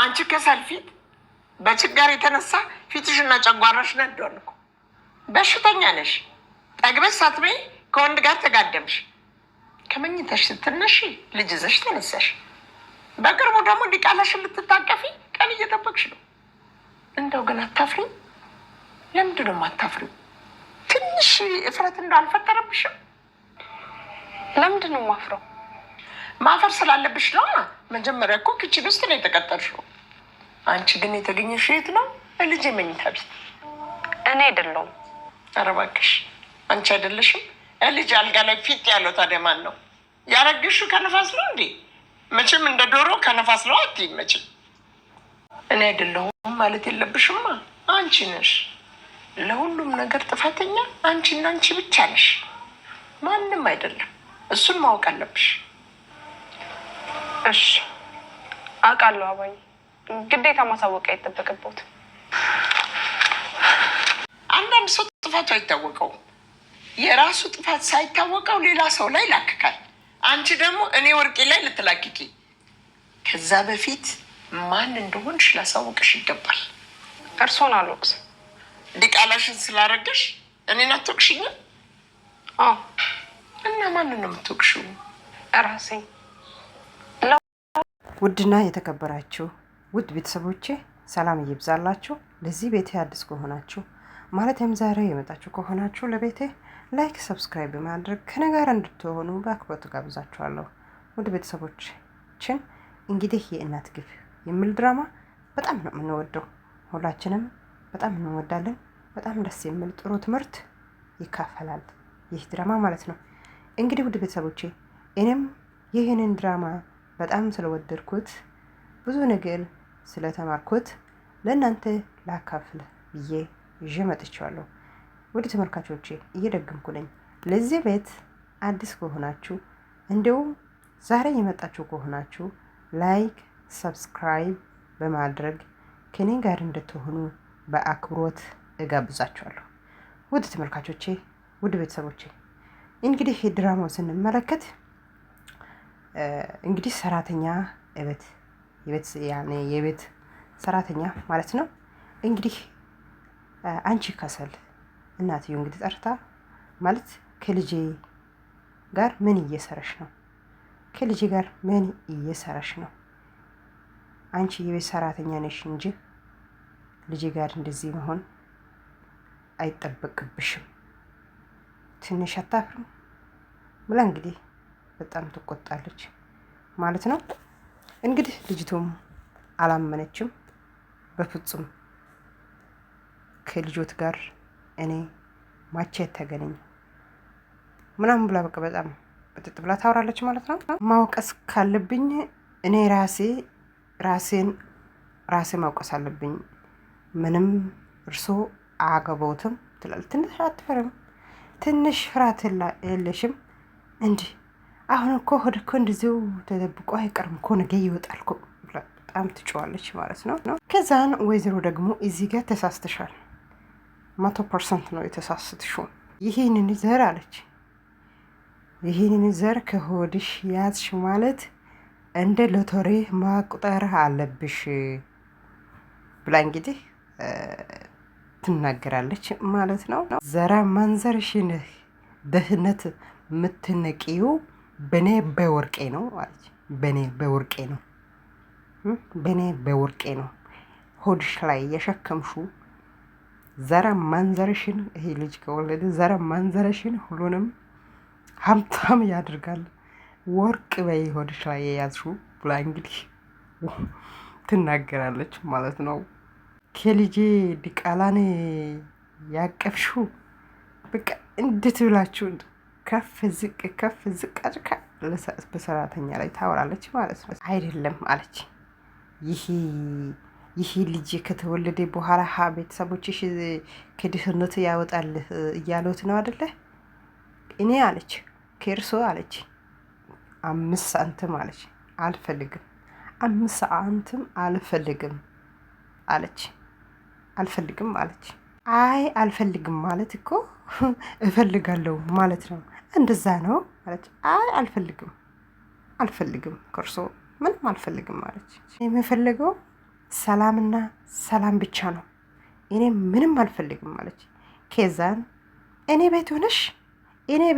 አንቺ ከሰልፊት በችጋር የተነሳ ፊትሽና ጨጓራሽ ነዷል እኮ። በሽተኛ ነሽ። ጠግበሽ ሳትበይ ከወንድ ጋር ተጋደምሽ። ከመኝታሽ ስትነሺ ልጅ ይዘሽ ተነሳሽ። በቅርቡ ደግሞ ዲቃላሽን ልትታቀፊ ቀን እየጠበቅሽ ነው። እንደው ግን አታፍሪም? ለምንድን ነው የማታፍሪው? ትንሽ እፍረት እንዳልፈጠረብሽም? ለምንድን ነው የማፍረው? ማፈር ስላለብሽ ነው። መጀመሪያ እኮ ኪችን ውስጥ ነው የተቀጠርሽው። አንቺ ግን የተገኘሽ የት ነው? ልጅ የመኝታ ቤት። እኔ አይደለሁም። ኧረ እባክሽ አንቺ አይደለሽም። ልጅ አልጋ ላይ ፊት ያለው ታዲያ ማን ነው? ያረግሽው ከነፋስ ነው እንዴ? መቼም እንደ ዶሮ ከነፋስ ነው አትይም መቼም። እኔ አይደለሁም ማለት የለብሽማ። አንቺ ነሽ። ለሁሉም ነገር ጥፋተኛ አንቺና አንቺ ብቻ ነሽ፣ ማንም አይደለም። እሱን ማወቅ አለብሽ። እሺ አውቃለሁ አባዬ፣ ግዴታ ማሳወቅ አይጠበቅብዎት። አንዳንድ ሰው ጥፋቱ አይታወቀውም። የራሱ ጥፋት ሳይታወቀው ሌላ ሰው ላይ ላክካል። አንቺ ደግሞ እኔ ወርቄ ላይ ልትላክኪ። ከዛ በፊት ማን እንደሆንሽ ላሳውቅሽ ይገባል። እርሶን አልወቅስ። ዲቃላሽን ስላረገሽ እኔን አትወቅሽኝም? አዎ። እና ማንን ነው የምትወቅሽው? ራሴ። ውድና የተከበራችሁ ውድ ቤተሰቦቼ ሰላም ይብዛላችሁ። ለዚህ ቤቴ አዲስ ከሆናችሁ ማለትም ዛሬ የመጣችሁ ከሆናችሁ ለቤቴ ላይክ፣ ሰብስክራይብ በማድረግ ከነጋር እንድትሆኑ በአክብሮት ጋብዛችኋለሁ። ውድ ቤተሰቦችን እንግዲህ የእናት ግፍ የሚል ድራማ በጣም ነው የምንወደው። ሁላችንም በጣም እንወዳለን። በጣም ደስ የሚል ጥሩ ትምህርት ይካፈላል ይህ ድራማ ማለት ነው። እንግዲህ ውድ ቤተሰቦቼ እኔም ይህንን ድራማ በጣም ስለወደድኩት ብዙ ነገር ስለተማርኩት ለእናንተ ላካፍል ብዬ ይዤ መጥቻለሁ። ውድ ተመልካቾቼ እየደገምኩ ነኝ። ለዚህ ቤት አዲስ ከሆናችሁ እንዲሁም ዛሬ የመጣችሁ ከሆናችሁ ላይክ፣ ሰብስክራይብ በማድረግ ከኔ ጋር እንድትሆኑ በአክብሮት እጋብዛችኋለሁ። ውድ ተመልካቾቼ ውድ ቤተሰቦቼ እንግዲህ ድራማው ስንመለከት እንግዲህ ሰራተኛ የቤት ሰራተኛ ማለት ነው። እንግዲህ አንቺ ከሰል እናትዮ እንግዲህ ጠርታ ማለት ከልጄ ጋር ምን እየሰራሽ ነው? ከልጄ ጋር ምን እየሰራሽ ነው? አንቺ የቤት ሰራተኛ ነሽ እንጂ ልጄ ጋር እንደዚህ መሆን አይጠበቅብሽም። ትንሽ አታፍርም ብላ እንግዲህ በጣም ትቆጣለች ማለት ነው። እንግዲህ ልጅቱም አላመነችም በፍጹም። ከልጆት ጋር እኔ ማቼት ተገናኝ ምናምን ብላ በቃ በጣም በጥጥ ብላ ታወራለች ማለት ነው። ማውቀስ ካለብኝ እኔ ራሴ ማውቀስ አለብኝ። ምንም እርሶ አያገባዎትም ትላለች። ትንሽ አትፈርም? ትንሽ ፍርሃት የለሽም? እንዲህ አሁን እኮ ሆድ እኮ እንደዚሁ ተደብቆ አይቀርም እኮ ነገ ይወጣል እኮ በጣም ትጮዋለች ማለት ነው። ከዛን ወይዘሮ ደግሞ እዚህ ጋር ተሳስተሻል፣ 100% ነው የተሳስተሽው። ይህንን ዘር አለች፣ ይህንን ዘር ከሆድሽ ያዝሽ ማለት እንደ ሎተሪ ማቁጠር አለብሽ ብላ እንግዲህ ትናገራለች ማለት ነው። ዘራ ማንዘርሽን ደህነት የምትነቂው በኔ በወርቄ ነው አለች። በኔ በወርቄ ነው ሆድሽ ላይ የሸከምሹ ዘረ ማንዘርሽን። ይሄ ልጅ ከወለደ ዘረ ማንዘርሽን ሁሉንም ሀብታም ያደርጋል። ወርቅ በይ ሆድሽ ላይ የያዝሹ ብላ እንግዲህ ትናገራለች ማለት ነው። ከልጄ ዲቃላን ያቀፍሹ በቃ እንዴት ብላችሁ ከፍ ዝቅ አድርጋ በሰራተኛ ላይ ታወራለች ማለት ነው። አይደለም አለች። ይህ ልጅ ከተወለደ በኋላ ቤተሰቦችሽ ከድህነት ያወጣል እያሉት ነው አይደለ? እኔ አለች ከእርሶ አለች 5 ሳንቲም አለች አልፈልግም፣ 5 ሳንቲም አልፈልግም አለች። አልፈልግም አለች። አይ አልፈልግም ማለት እኮ እፈልጋለሁ ማለት ነው። እንደዛ ነው አለች። አይ አልፈልግም ከእርሶ ምንም አልፈልግም አለች። የምፈልገው ሰላምና ሰላም ብቻ ነው፣ እኔ ምንም አልፈልግም አለች። ከዛን እኔ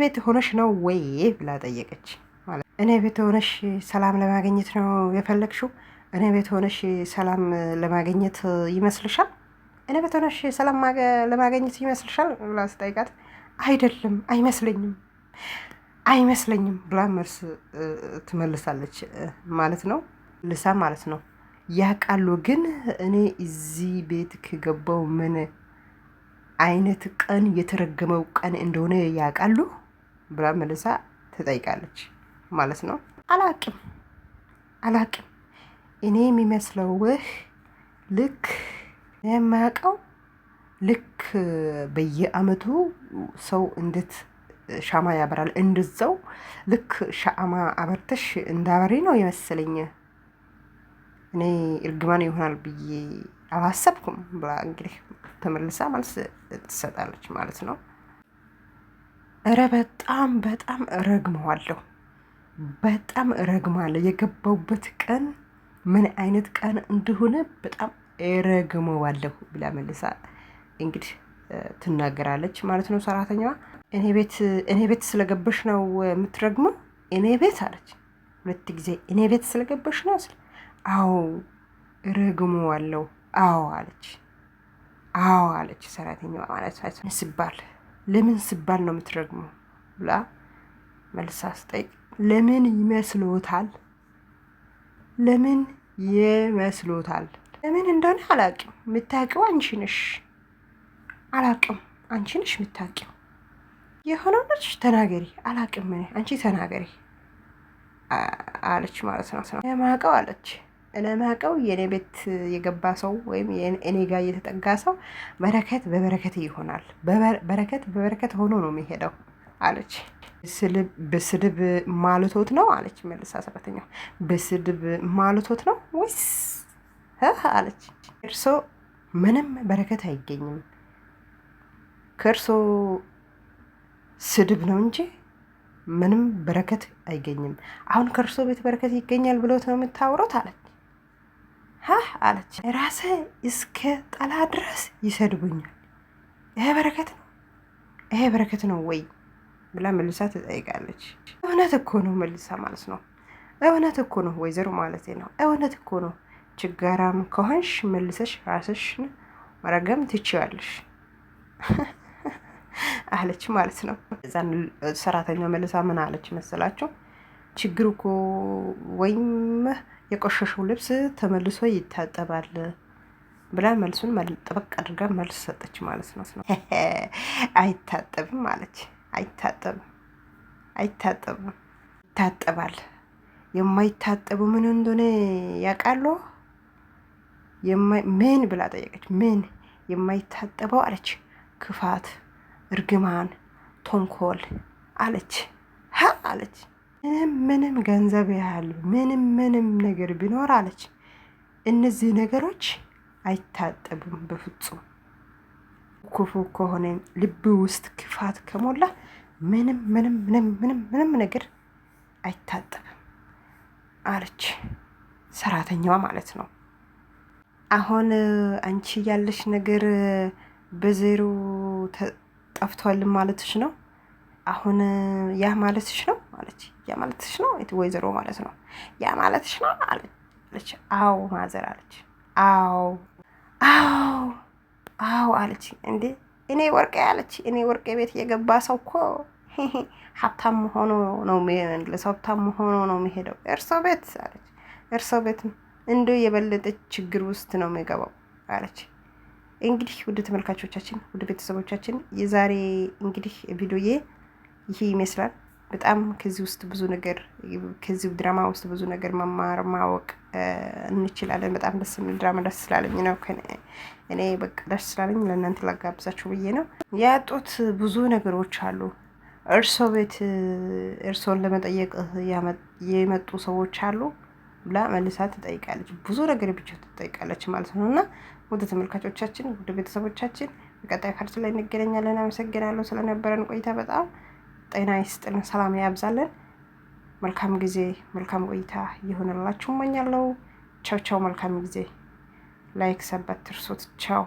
ቤት ሆነሽ ነው ወይ ብላ ጠየቀች። ማለት እኔ ቤት ሆነሽ ሰላም ለማግኘት ነው የፈለግሽው? እኔ ቤት ሆነሽ ሰላም ለማግኘት ይመስልሻል? እኔ ቤት ሆነሽ ሰላም ለማግኘት ይመስልሻል ብላ ስጠይቃት አይደለም አይመስለኝም ብላ መልስ ትመልሳለች ማለት ነው። ልሳ ማለት ነው ያውቃሉ። ግን እኔ እዚህ ቤት ከገባው ምን አይነት ቀን የተረገመው ቀን እንደሆነ ያውቃሉ ብላ መልሳ ትጠይቃለች ማለት ነው። አላቅም እኔ የሚመስለው ልክ የማያውቀው ልክ በየአመቱ ሰው እንዴት ሻማ ያበራል እንደዛው ልክ ሻማ አበርተሽ እንዳበሬ ነው የመሰለኝ። እኔ እርግማን ይሆናል ብዬ አላሰብኩም ብላ እንግዲህ ተመልሳ መልስ ትሰጣለች ማለት ነው። እረ በጣም እረግመዋለሁ፣ በጣም እረግማለሁ። የገባውበት ቀን ምን አይነት ቀን እንደሆነ በጣም እረግመዋለሁ ብላ መልሳ እንግዲህ ትናገራለች ማለት ነው። ሰራተኛዋ እኔ ቤት ስለገበሽ ነው የምትረግመው? እኔ ቤት አለች ሁለት ጊዜ። እኔ ቤት ስለገበሽ ነው ስለ አዎ እረግመዋለሁ። አዎ አለች ሰራተኛዋ ማለት ሲባል ለምን ሲባል ነው የምትረግመው ብላ መልሳ ስጠይቅ ለምን ይመስሎታል? ለምን እንደሆነ አላውቅም። የምታውቂው አንቺ ነሽ። አላውቅም፣ አንቺ ነሽ የምታውቂው። የሆነው ልጅ ተናገሪ። አላውቅም፣ አንቺ ተናገሪ አለች ማለት ነው። የማውቀው አለች ለማውቀው የኔ ቤት የገባ ሰው ወይም እኔ ጋር እየተጠጋ ሰው በረከት በበረከት ይሆናል። በበረከት ሆኖ ነው የሚሄደው አለች። በስድብ ማለቶት ነው አለች መልሳ ሰራተኛው። በስድብ ማለቶት ነው ወይስ አለች። እርሶ ምንም በረከት አይገኝም፣ ከእርሶ ስድብ ነው እንጂ ምንም በረከት አይገኝም። አሁን ከእርሶ ቤት በረከት ይገኛል ብሎት ነው የምታውሩት አለች። አለች ራሴ እስከ ጠላ ድረስ ይሰድቡኛል። ይሄ በረከት ነው ወይ ብላ መልሳ ትጠይቃለች። እውነት እኮ ነው መልሳ ማለት ነው። እውነት እኮ ነው ወይዘሮ ማለት ነው። እውነት እኮ ነው። ችጋራም ከሆንሽ መልሰሽ ራስሽን መረገም ትችያለሽ አለች ማለት ነው። እዛን ሰራተኛው መልሳ ምን አለች መሰላችሁ? ችግሩ እኮ ወይም የቆሸሸው ልብስ ተመልሶ ይታጠባል ብላ መልሱን ጠበቅ አድርጋ መልስ ሰጠች ማለት ነው። አይታጠብም አለች። አይታጠብም፣ ይታጠባል። የማይታጠቡ ምን እንደሆነ ያውቃሉ? ምን ብላ ጠየቀች። ምን የማይታጠበው አለች። ክፋት፣ እርግማን፣ ተንኮል አለች። አለች ምንም ገንዘብ ያህል ምንም ነገር ቢኖር አለች እነዚህ ነገሮች አይታጠቡም በፍጹም። ክፉ ከሆነ ልብ ውስጥ ክፋት ከሞላ ምንም ነገር አይታጠብም አለች ሰራተኛዋ ማለት ነው። አሁን አንቺ ያለሽ ነገር በዜሮ ጠፍቷል ማለትሽ ነው? አሁን ያ ማለትሽ ነው አለች። ያ ማለትሽ ነው ወይዘሮ ማለት ነው። ያ ማለትሽ ነው አለች። አዎ ማዘር አለች። አዎ አለች። እንዴ እኔ ወርቄ አለች። እኔ ወርቄ ቤት የገባ ሰው እኮ ሀብታም ሆኖ ነው የሚሄደው። እርሶ ቤት አለች። እርሶ ቤት እንዶ የበለጠ ችግር ውስጥ ነው የሚገባው አለች። እንግዲህ ውድ ተመልካቾቻችን፣ ውድ ቤተሰቦቻችን የዛሬ እንግዲህ ቪዲዮዬ ይሄ ይመስላል። በጣም ከዚህ ድራማ ውስጥ ብዙ ነገር መማር ማወቅ እንችላለን። በጣም ደስ የሚል ድራማ ደስ ስላለኝ ነው እኔ በቃ ደስ ስላለኝ ለእናንተ ላጋብዛችሁ ብዬ ነው። ያጡት ብዙ ነገሮች አሉ። እርሶን ለመጠየቅ የመጡ ሰዎች አሉ ብላ መልሳ ትጠይቃለች። ብዙ ነገር ብቻ ትጠይቃለች ማለት ነው። እና ወደ ተመልካቾቻችን፣ ወደ ቤተሰቦቻችን በቀጣይ ፓርት ላይ እንገናኛለን። አመሰግናለሁ ስለነበረን ቆይታ። በጣም ጤና ይስጥልን፣ ሰላም ያብዛለን። መልካም ጊዜ መልካም ቆይታ ይሆንላችሁ እመኛለሁ። ቻው ቻው። መልካም ጊዜ። ላይክ ሰበት ትርሱት። ቻው